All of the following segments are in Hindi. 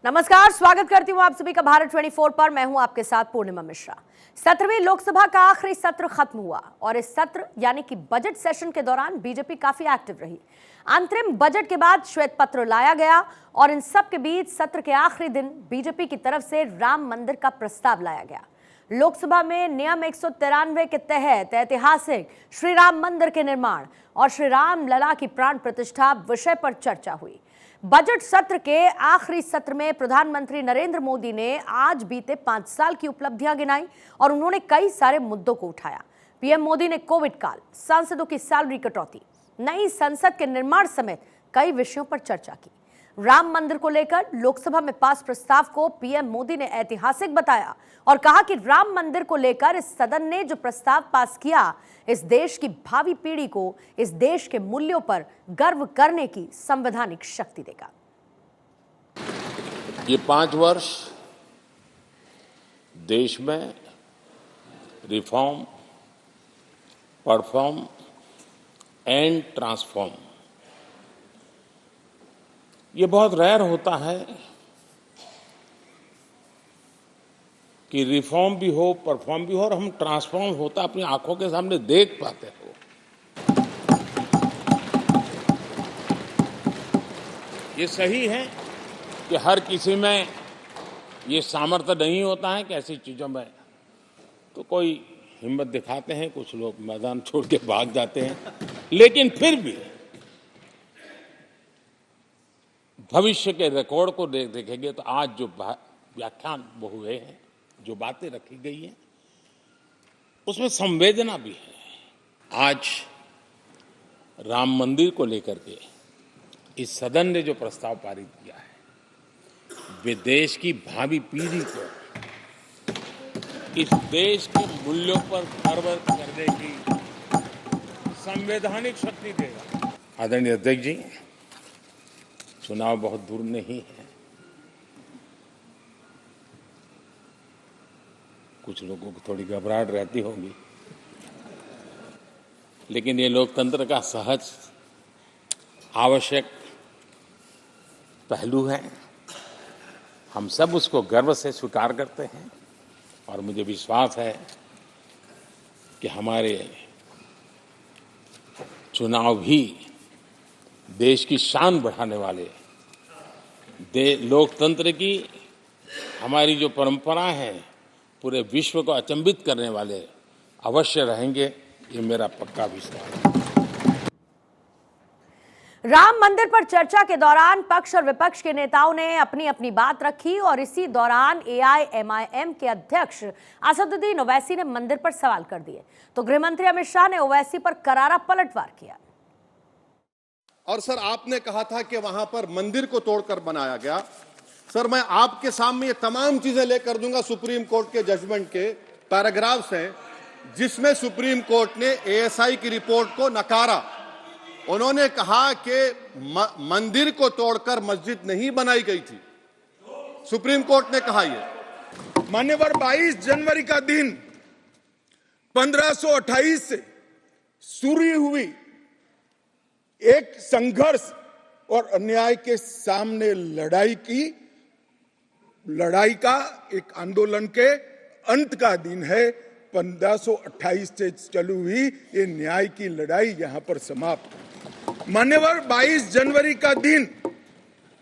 नमस्कार, स्वागत करती हूँ आप सभी का भारत 24 पर। मैं हूं आपके साथ पूर्णिमा मिश्रा। 17वीं लोकसभा का आखिरी सत्र खत्म हुआ और इस सत्र यानी कि बजट सेशन के दौरान बीजेपी काफी एक्टिव रही। अंतरिम बजट के बाद श्वेत पत्र लाया गया और इन सब के बीच सत्र के आखिरी दिन बीजेपी की तरफ से राम मंदिर का प्रस्ताव लाया गया। लोकसभा में नियम 193 के तहत ऐतिहासिक श्री राम मंदिर के निर्माण और श्री राम लला की प्राण प्रतिष्ठा विषय पर चर्चा हुई। बजट सत्र के आखिरी सत्र में प्रधानमंत्री नरेंद्र मोदी ने आज बीते 5 साल की उपलब्धियां गिनाई और उन्होंने कई सारे मुद्दों को उठाया। पीएम मोदी ने कोविड काल, सांसदों की सैलरी कटौती, नई संसद के निर्माण समेत कई विषयों पर चर्चा की। राम मंदिर को लेकर लोकसभा में पास प्रस्ताव को पीएम मोदी ने ऐतिहासिक बताया और कहा कि राम मंदिर को लेकर इस सदन ने जो प्रस्ताव पास किया, इस देश की भावी पीढ़ी को इस देश के मूल्यों पर गर्व करने की संवैधानिक शक्ति देगा। ये 5 वर्ष देश में रिफॉर्म, परफॉर्म एंड ट्रांसफॉर्म, ये बहुत रेयर होता है कि रिफॉर्म भी हो, परफॉर्म भी हो और हम ट्रांसफॉर्म होता अपनी आंखों के सामने देख पाते हो। ये सही है कि हर किसी में ये सामर्थ्य नहीं होता है कि ऐसी चीजों में तो कोई हिम्मत दिखाते हैं, कुछ लोग मैदान छोड़ के भाग जाते हैं, लेकिन फिर भी भविष्य के रिकॉर्ड को देखेंगे तो आज जो व्याख्यान वो हुए हैं, जो बातें रखी गई हैं, उसमें संवेदना भी है। आज राम मंदिर को लेकर के इस सदन ने जो प्रस्ताव पारित किया है, वे देश की भावी पीढ़ी को इस देश के मूल्यों पर गर्व करने की संवैधानिक शक्ति देगा। आदरणीय अध्यक्ष जी, चुनाव बहुत दूर नहीं है। कुछ लोगों को थोड़ी घबराहट रहती होगी, लेकिन ये लोकतंत्र का सहज आवश्यक पहलू है। हम सब उसको गर्व से स्वीकार करते हैं और मुझे विश्वास है कि हमारे चुनाव भी देश की शान बढ़ाने वाले, लोकतंत्र की हमारी जो परंपरा है पूरे विश्व को अचंभित करने वाले अवश्य रहेंगे, ये मेरा पक्का विश्वास है। राम मंदिर पर चर्चा के दौरान पक्ष और विपक्ष के नेताओं ने अपनी अपनी बात रखी और इसी दौरान एआईएमआईएम के अध्यक्ष असदुद्दीन ओवैसी ने मंदिर पर सवाल कर दिए तो गृहमंत्री अमित शाह ने ओवैसी पर करारा पलटवार किया। और सर, आपने कहा था कि वहां पर मंदिर को तोड़कर बनाया गया। सर, मैं आपके सामने ये तमाम चीजें लेकर दूंगा। सुप्रीम कोर्ट के जजमेंट के पैराग्राफ्स हैं जिसमें सुप्रीम कोर्ट ने एएसआई की रिपोर्ट को नकारा। उन्होंने कहा कि मंदिर को तोड़कर मस्जिद नहीं बनाई गई थी। सुप्रीम कोर्ट ने कहा ये। मान्यवर 22 जनवरी का दिन 1528 से शुरू हुई एक संघर्ष और अन्याय के सामने लड़ाई का एक आंदोलन के अंत का दिन है। 1528 से चालू हुई ये न्याय की लड़ाई यहां पर समाप्त। मान्यवर 22 जनवरी का दिन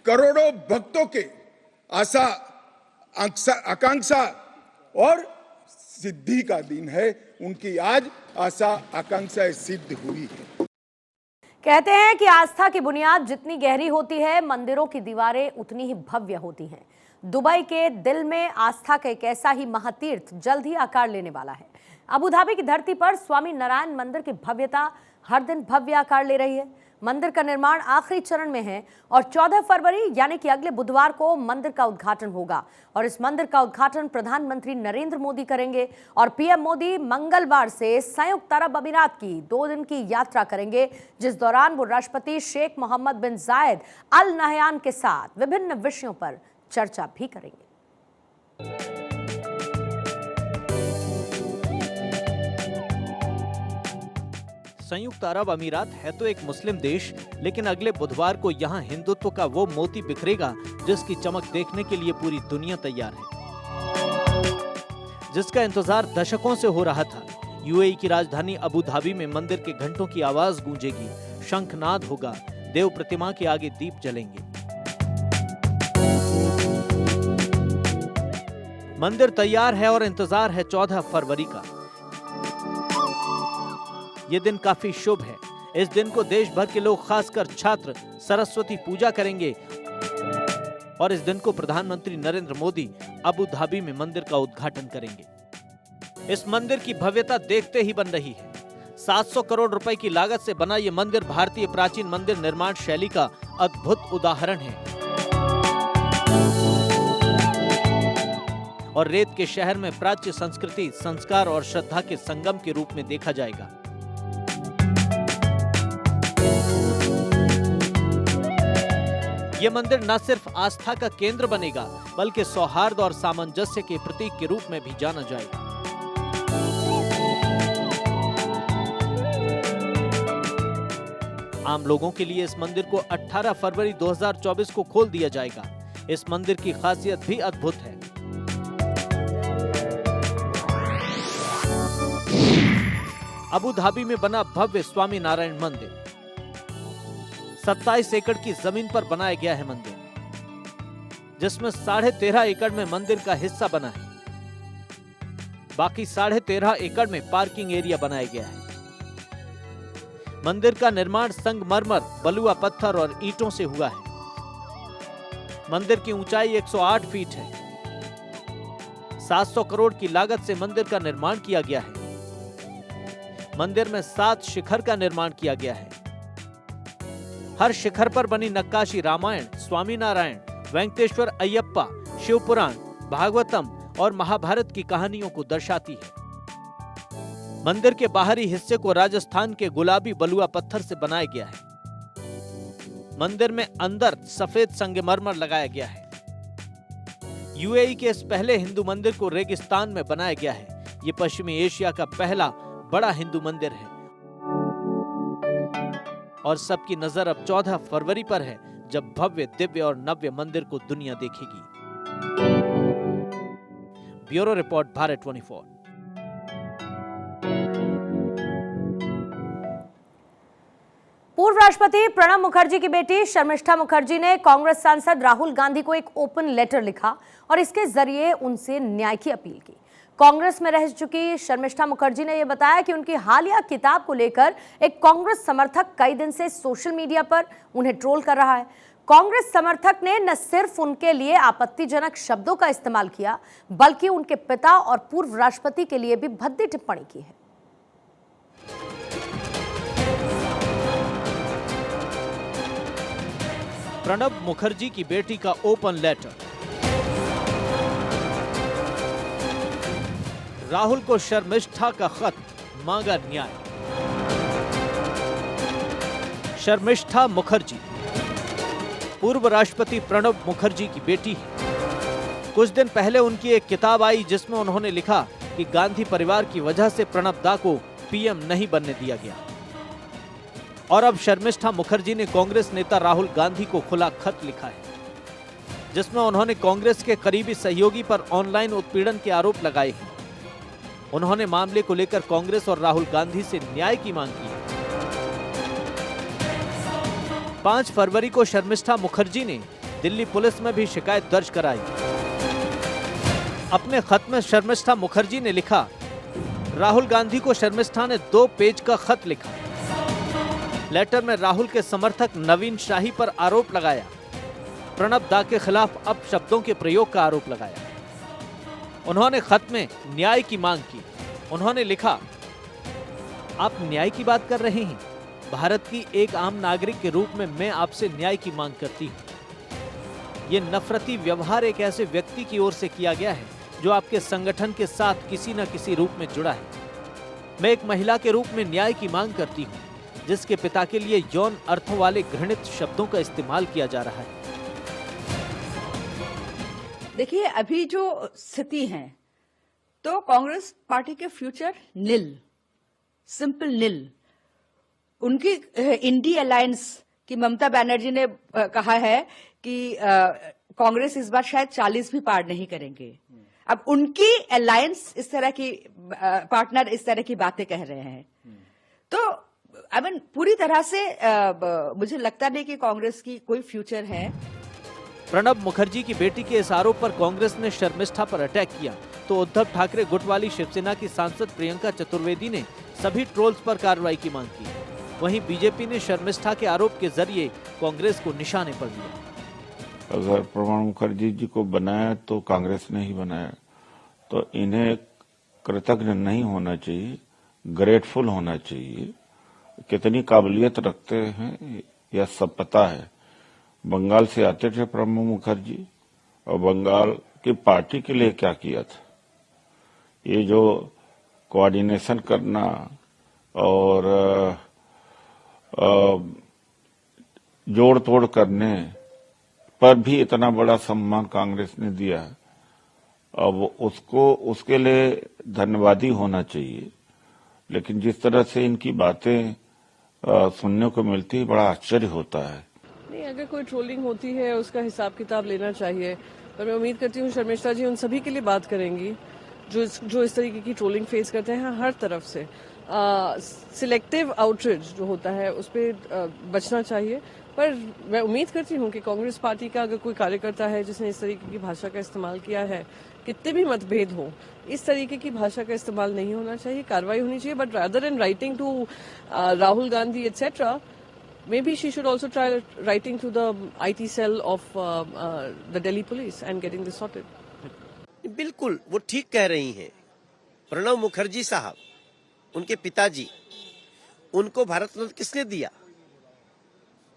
करोड़ों भक्तों के आशा, आकांक्षा और सिद्धि का दिन है। उनकी आज आशा आकांक्षा सिद्ध हुई है। कहते हैं कि आस्था की बुनियाद जितनी गहरी होती है, मंदिरों की दीवारें उतनी ही भव्य होती हैं। दुबई के दिल में आस्था का एक ऐसा ही महातीर्थ जल्द ही आकार लेने वाला है। अबू धाबी की धरती पर स्वामी नारायण मंदिर की भव्यता हर दिन भव्य आकार ले रही है। मंदिर का निर्माण आखिरी चरण में है और 14 फरवरी यानी कि अगले बुधवार को मंदिर का उद्घाटन होगा और इस मंदिर का उद्घाटन प्रधानमंत्री नरेंद्र मोदी करेंगे और पीएम मोदी मंगलवार से संयुक्त अरब अमीरात की 2 दिन की यात्रा करेंगे, जिस दौरान वो राष्ट्रपति शेख मोहम्मद बिन जायद अल नहयान के साथ विभिन्न विषयों पर चर्चा भी करेंगे। संयुक्त अरब अमीरात है तो एक मुस्लिम देश, लेकिन अगले बुधवार को यहाँ हिंदुत्व का वो मोती बिखरेगा जिसकी चमक देखने के लिए पूरी दुनिया तैयार है, जिसका इंतजार दशकों से हो रहा था। यूएई की राजधानी अबू धाबी में मंदिर के घंटों की आवाज गूंजेगी, शंखनाद होगा, देव प्रतिमा के आगे दीप जलेंगे। मंदिर तैयार है और इंतजार है 14 फरवरी का। यह दिन काफी शुभ है। इस दिन को देश भर के लोग, खासकर छात्र, सरस्वती पूजा करेंगे और इस दिन को प्रधानमंत्री नरेंद्र मोदी अबू धाबी में मंदिर का उद्घाटन करेंगे। इस मंदिर की भव्यता देखते ही बन रही है। 700 करोड़ रुपए की लागत से बना यह मंदिर भारतीय प्राचीन मंदिर निर्माण शैली का अद्भुत उदाहरण है और रेत के शहर में प्राच्य संस्कृति, संस्कार और श्रद्धा के संगम के रूप में देखा जाएगा। यह मंदिर न सिर्फ आस्था का केंद्र बनेगा, बल्कि सौहार्द और सामंजस्य के प्रतीक के रूप में भी जाना जाएगा। आम लोगों के लिए इस मंदिर को 18 फरवरी 2024 को खोल दिया जाएगा। इस मंदिर की खासियत भी अद्भुत है। अबू धाबी में बना भव्य स्वामी नारायण मंदिर 27 एकड़ की जमीन पर बनाया गया है मंदिर, जिसमें 13.5 एकड़ में मंदिर का हिस्सा बना है। बाकी 13.5 एकड़ में पार्किंग एरिया बनाया गया है। मंदिर का निर्माण संगमरमर, बलुआ पत्थर और ईंटों से हुआ है। मंदिर की ऊंचाई 108 फीट है। 700 करोड़ की लागत से मंदिर का निर्माण किया गया है। मंदिर में 7 शिखर का निर्माण किया गया है। हर शिखर पर बनी नक्काशी रामायण, स्वामी नारायण, वेंकटेश्वर अयप्पा, शिव पुराण, भागवतम और महाभारत की कहानियों को दर्शाती है। मंदिर के बाहरी हिस्से को राजस्थान के गुलाबी बलुआ पत्थर से बनाया गया है। मंदिर में अंदर सफेद संगमरमर लगाया गया है। यूएई के इस पहले हिंदू मंदिर को रेगिस्तान में बनाया गया है। ये पश्चिमी एशिया का पहला बड़ा हिंदू मंदिर है और सबकी नजर अब 14 फरवरी पर है, जब भव्य, दिव्य और नव्य मंदिर को दुनिया देखेगी। Bureau report, Bharat 24। पूर्व राष्ट्रपति प्रणब मुखर्जी की बेटी शर्मिष्ठा मुखर्जी ने कांग्रेस सांसद राहुल गांधी को एक ओपन लेटर लिखा और इसके जरिए उनसे न्याय की अपील की। कांग्रेस में रह चुकी शर्मिष्ठा मुखर्जी ने यह बताया कि उनकी हालिया किताब को लेकर एक कांग्रेस समर्थक कई दिन से सोशल मीडिया पर उन्हें ट्रोल कर रहा है। कांग्रेस समर्थक ने न सिर्फ उनके लिए आपत्तिजनक शब्दों का इस्तेमाल किया, बल्कि उनके पिता और पूर्व राष्ट्रपति के लिए भी भद्दी टिप्पणी की है। प्रणब मुखर्जी की बेटी का ओपन लेटर। राहुल को शर्मिष्ठा का खत, मांगा न्याय। शर्मिष्ठा मुखर्जी पूर्व राष्ट्रपति प्रणब मुखर्जी की बेटी है। कुछ दिन पहले उनकी एक किताब आई जिसमें उन्होंने लिखा कि गांधी परिवार की वजह से प्रणब दा को पीएम नहीं बनने दिया गया। और अब शर्मिष्ठा मुखर्जी ने कांग्रेस नेता राहुल गांधी को खुला खत लिखा है, जिसमें उन्होंने कांग्रेस के करीबी सहयोगी पर ऑनलाइन उत्पीड़न के आरोप लगाए हैं। उन्होंने मामले को लेकर कांग्रेस और राहुल गांधी से न्याय की मांग की है। 5 फरवरी को शर्मिष्ठा मुखर्जी ने दिल्ली पुलिस में भी शिकायत दर्ज कराई। अपने खत में शर्मिष्ठा मुखर्जी ने लिखा, राहुल गांधी को शर्मिष्ठा ने 2 पेज का खत लिखा। लेटर में राहुल के समर्थक नवीन शाही पर आरोप लगाया। प्रणब दा के खिलाफ अपशब्दों के प्रयोग का आरोप लगाया। उन्होंने खत में न्याय की मांग की। उन्होंने लिखा, आप न्याय की बात कर रहे हैं। भारत की एक आम नागरिक के रूप में मैं आपसे न्याय की मांग करती हूं। यह नफरती व्यवहार एक ऐसे व्यक्ति की ओर से किया गया है जो आपके संगठन के साथ किसी न किसी रूप में जुड़ा है। मैं एक महिला के रूप में न्याय की मांग करती हूं, जिसके पिता के लिए यौन अर्थों वाले घृणित शब्दों का इस्तेमाल किया जा रहा है। देखिए, अभी जो स्थिति है तो कांग्रेस पार्टी के फ्यूचर निल, सिंपल निल। उनकी इंडी अलायंस कि ममता बनर्जी ने कहा है कि कांग्रेस इस बार शायद 40 भी पार नहीं करेंगे। अब उनकी अलायंस इस तरह की पार्टनर इस तरह की बातें कह रहे हैं, तो आई मीन पूरी तरह से मुझे लगता नहीं कि कांग्रेस की कोई फ्यूचर है। प्रणब मुखर्जी की बेटी के इस आरोप पर कांग्रेस ने शर्मिष्ठा पर अटैक किया तो उद्धव ठाकरे गुट वाली शिवसेना की सांसद प्रियंका चतुर्वेदी ने सभी ट्रोल्स पर कार्रवाई की मांग की। वहीं बीजेपी ने शर्मिष्ठा के आरोप के जरिए कांग्रेस को निशाने पर लिया। अगर प्रणब मुखर्जी जी को बनाया तो कांग्रेस ने ही बनाया, तो इन्हें कृतज्ञ नहीं होना चाहिए, ग्रेटफुल होना चाहिए। कितनी काबिलियत रखते हैं यह सब पता है। बंगाल से आते थे प्रणब मुखर्जी और बंगाल की पार्टी के लिए क्या किया था। ये जो कोऑर्डिनेशन करना और जोड़ तोड़ करने पर भी इतना बड़ा सम्मान कांग्रेस ने दिया, अब उसको उसके लिए धन्यवादी होना चाहिए। लेकिन जिस तरह से इनकी बातें सुनने को मिलती है, बड़ा आश्चर्य होता है। नहीं, अगर कोई ट्रोलिंग होती है उसका हिसाब किताब लेना चाहिए, पर मैं उम्मीद करती हूँ शर्मिष्ठा जी उन सभी के लिए बात करेंगी जो इस तरीके की ट्रोलिंग फेस करते हैं हर तरफ से। सिलेक्टिव आउटरीच जो होता है उस पर बचना चाहिए। पर मैं उम्मीद करती हूँ कि कांग्रेस पार्टी का अगर कोई कार्यकर्ता है जिसने इस तरीके की भाषा का इस्तेमाल किया है, कितने भी मतभेद हो, इस तरीके की भाषा का इस्तेमाल नहीं होना चाहिए, कार्रवाई होनी चाहिए। But rather in writing to Rahul Gandhi etcetera, maybe she should also try writing to the IT cell of the Delhi police and getting this sorted. बिल्कुल वो ठीक कह रही हैं। प्रणब मुखर्जी साहब, उनके पिताजी, उनको भारत रत्न किसने दिया?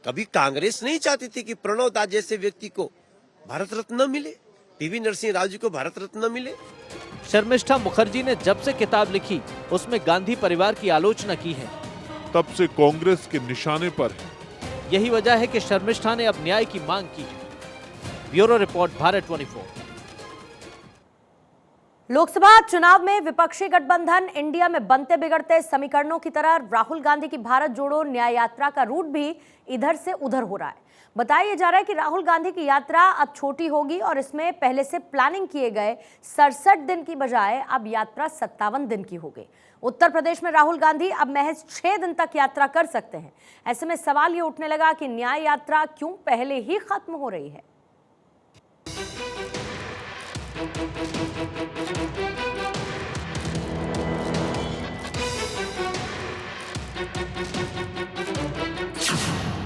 कभी कांग्रेस नहीं चाहती थी कि प्रणब दास जैसे व्यक्ति को भारत रत्न मिले, पीवी नरसिंह राव जी को भारत रत्न मिले। शर्मिष्ठा मुखर्जी ने जब से किताब लिखी उसमें गांधी परिवार की आलोचना की है, तब से कांग्रेस के निशाने पर है। यही वजह है कि शर्मिष्ठा ने अब न्याय की मांग की है। Bureau report, Bharat 24। लोकसभा चुनाव में विपक्षी गठबंधन इंडिया में बनते बिगड़ते समीकरणों की तरह राहुल गांधी की भारत जोड़ो न्याय यात्रा का रूट भी इधर से उधर हो रहा है। बताया जा रहा है कि राहुल गांधी की यात्रा अब छोटी होगी और इसमें पहले से प्लानिंग किए गए 67 दिन की बजाय अब यात्रा 57 दिन की हो गई। उत्तर प्रदेश में राहुल गांधी अब महज 6 दिन तक यात्रा कर सकते हैं। ऐसे में सवाल ये उठने लगा कि न्याय यात्रा क्यों पहले ही खत्म हो रही है।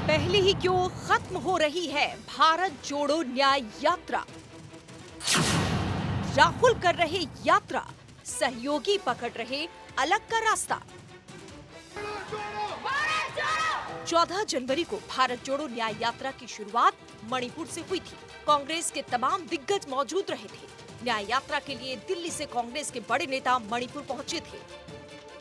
पहले ही क्यों खत्म हो रही है भारत जोड़ो न्याय यात्रा? राहुल कर रहे यात्रा, सहयोगी पकड़ रहे अलग का रास्ता। 14 जनवरी को भारत जोड़ो न्याय यात्रा की शुरुआत मणिपुर से हुई थी। कांग्रेस के तमाम दिग्गज मौजूद रहे थे। न्याय यात्रा के लिए दिल्ली से कांग्रेस के बड़े नेता मणिपुर पहुंचे थे।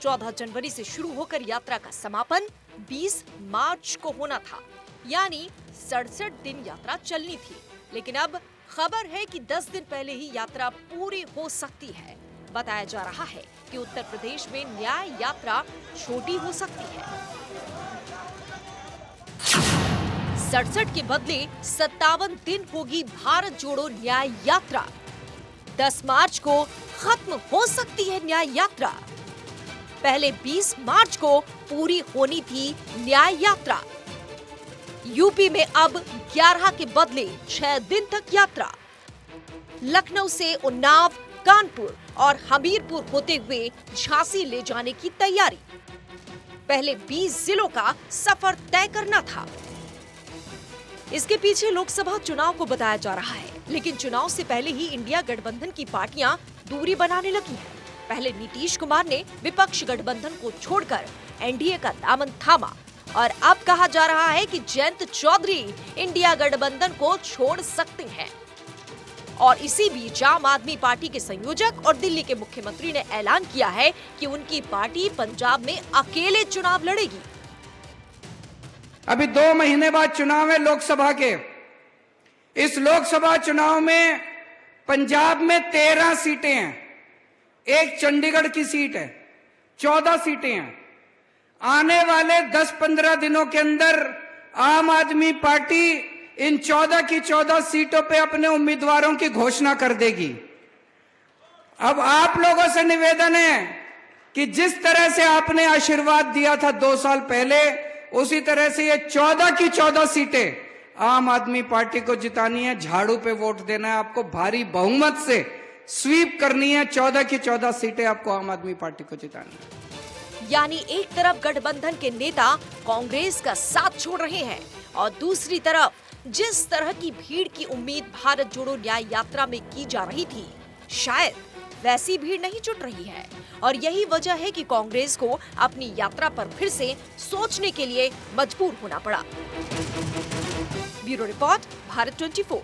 14 जनवरी से शुरू होकर यात्रा का समापन 20 मार्च को होना था, यानी 67 दिन यात्रा चलनी थी। लेकिन अब खबर है कि 10 दिन पहले ही यात्रा पूरी हो सकती है। बताया जा रहा है कि उत्तर प्रदेश में न्याय यात्रा छोटी हो सकती है। 67 के बदले 57 दिन होगी भारत जोड़ो न्याय यात्रा। 10 मार्च को खत्म हो सकती है न्याय यात्रा। पहले 20 मार्च को पूरी होनी थी न्याय यात्रा। यूपी में अब 11 के बदले 6 दिन तक यात्रा। लखनऊ से उन्नाव, कानपुर और हमीरपुर होते हुए झांसी ले जाने की तैयारी। पहले 20 जिलों का सफर तय करना था। इसके पीछे लोकसभा चुनाव को बताया जा रहा है, लेकिन चुनाव से पहले ही इंडिया गठबंधन की पार्टियां दूरी बनाने लगी हैं। पहले नीतीश कुमार ने विपक्ष गठबंधन को छोड़कर एनडीए का दामन थामा और अब कहा जा रहा है कि जयंत चौधरी इंडिया गठबंधन को छोड़ सकते हैं। और इसी बीच आम आदमी पार्टी के संयोजक और दिल्ली के मुख्यमंत्री ने ऐलान किया है कि उनकी पार्टी पंजाब में अकेले चुनाव लड़ेगी। अभी 2 महीने बाद चुनाव है लोकसभा के। इस लोकसभा चुनाव में पंजाब में 13 सीटें हैं, एक चंडीगढ़ की सीट है, 14 सीटें हैं। आने वाले 10-15 दिनों के अंदर आम आदमी पार्टी इन 14 की 14 सीटों पे अपने उम्मीदवारों की घोषणा कर देगी। अब आप लोगों से निवेदन है कि जिस तरह से आपने आशीर्वाद दिया था 2 साल पहले, उसी तरह से ये 14 की 14 सीटें आम आदमी पार्टी को जितानी है। झाड़ू पे वोट देना है आपको, भारी बहुमत से स्वीप करनी है। 14 की 14 सीटें आपको आम आदमी पार्टी को जितानी है। यानी एक तरफ गठबंधन के नेता कांग्रेस का साथ छोड़ रहे हैं और दूसरी तरफ जिस तरह की भीड़ की उम्मीद भारत जोड़ो न्याय यात्रा में की जा रही थी, शायद वैसी भीड़ नहीं जुट रही है। और यही वजह है कि कांग्रेस को अपनी यात्रा पर फिर से सोचने के लिए मजबूर होना पड़ा। Bureau report, Bharat 24।